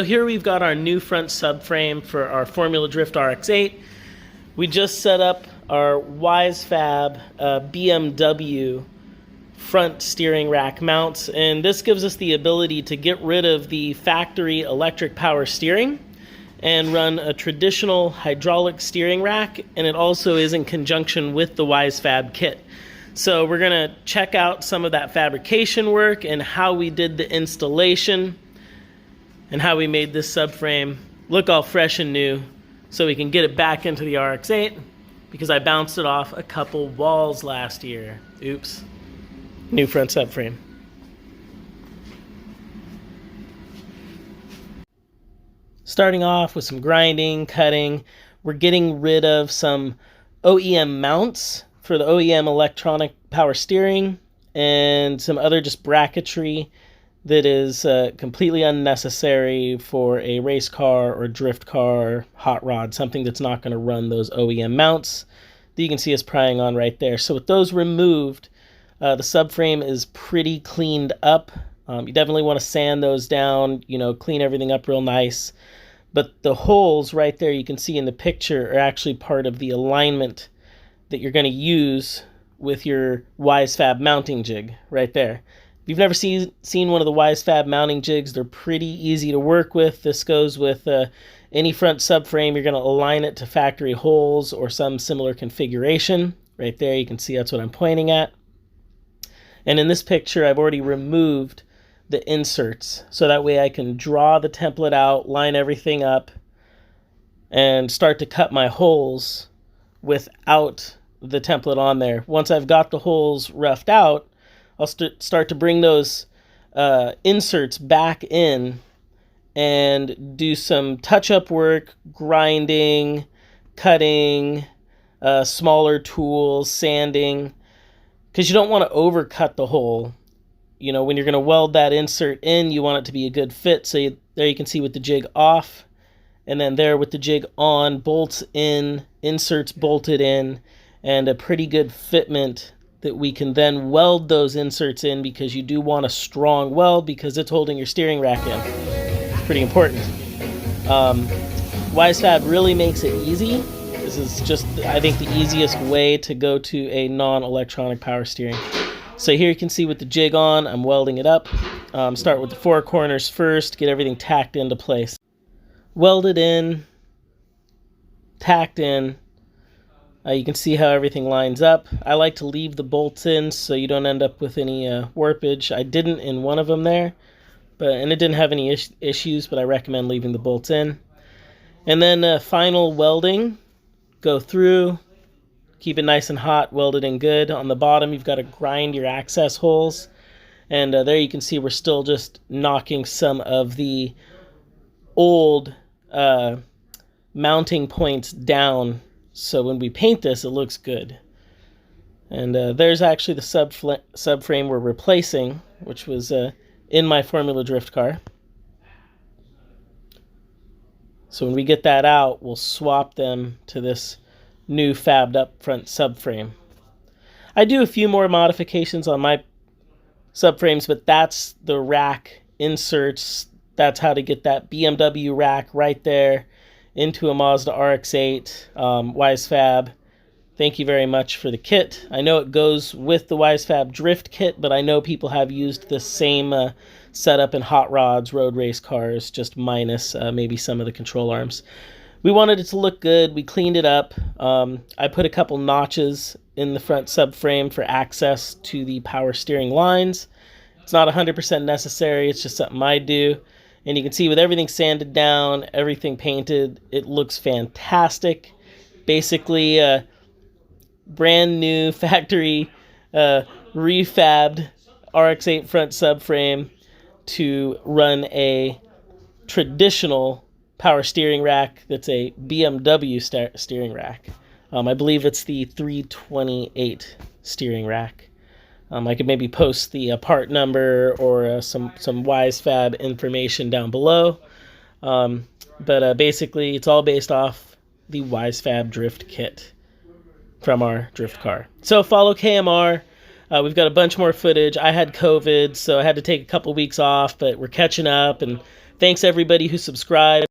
So here we've got our new front subframe for our Formula Drift RX-8. We just set up our WiseFab BMW front steering rack mounts, and this gives us the ability to get rid of the factory electric power steering and run a traditional hydraulic steering rack, and it also is in conjunction with the WiseFab kit. So we're going to check out some of that fabrication work and how we did the installation and how we made this subframe look all fresh and new so we can get it back into the RX-8 because I bounced it off a couple walls last year. Oops. New front subframe. Starting off with some grinding, cutting, we're getting rid of some OEM mounts for the OEM electronic power steering and some other just bracketry that is completely unnecessary for a race car or drift car, hot rod, something that's not going to run those OEM mounts that you can see us prying on right there. So with those removed, the subframe is pretty cleaned up. You definitely want to sand those down, clean everything up real nice. But the holes right there you can see in the picture are actually part of the alignment that you're going to use with your WiseFab mounting jig right there. If you've never seen one of the WiseFab mounting jigs, they're pretty easy to work with. This goes with any front subframe. You're going to align it to factory holes or some similar configuration. Right there, you can see that's what I'm pointing at. And in this picture, I've already removed the inserts, so that way I can draw the template out, line everything up, and start to cut my holes without the template on there. Once I've got the holes roughed out, I'll start to bring those inserts back in and do some touch-up work, grinding, cutting, smaller tools, sanding, because you don't want to overcut the hole. When you're going to weld that insert in, you want it to be a good fit. So there you can see with the jig off, and then there with the jig on, bolts in, inserts bolted in, and a pretty good fitment that we can then weld those inserts in, because you do want a strong weld because it's holding your steering rack in. It's pretty important. WiseFab really makes it easy. This is just, I think, the easiest way to go to a non-electronic power steering. So here you can see with the jig on, I'm welding it up. Start with the four corners first, get everything tacked into place. Welded in, tacked in. You can see how everything lines up. I like to leave the bolts in so you don't end up with any warpage. I didn't in one of them there, and it didn't have any issues, but I recommend leaving the bolts in. And then final welding, go through, keep it nice and hot, weld it in good. On the bottom, you've got to grind your access holes. And there you can see we're still just knocking some of the old mounting points down, so when we paint this, it looks good. And there's actually the subframe we're replacing, which was in my Formula Drift car. So when we get that out, we'll swap them to this new fabbed up front subframe. I do a few more modifications on my subframes, but that's the rack inserts. That's how to get that BMW rack right there into a Mazda RX-8. WiseFab, thank you very much for the kit. I know it goes with the WiseFab Drift kit, but I know people have used the same setup in hot rods, road race cars, just minus maybe some of the control arms. We wanted it to look good. We cleaned it up. I put a couple notches in the front subframe for access to the power steering lines. It's not 100% necessary. It's just something I do. And you can see with everything sanded down, everything painted, it looks fantastic. Basically, brand new factory refabbed RX-8 front subframe to run a traditional power steering rack that's a BMW steering rack. I believe it's the 328 steering rack. I could maybe post the part number or some WiseFab information down below. But basically, it's all based off the WiseFab Drift kit from our drift car. So follow KMR. We've got a bunch more footage. I had COVID, so I had to take a couple weeks off, but we're catching up and Thanks everybody who subscribed.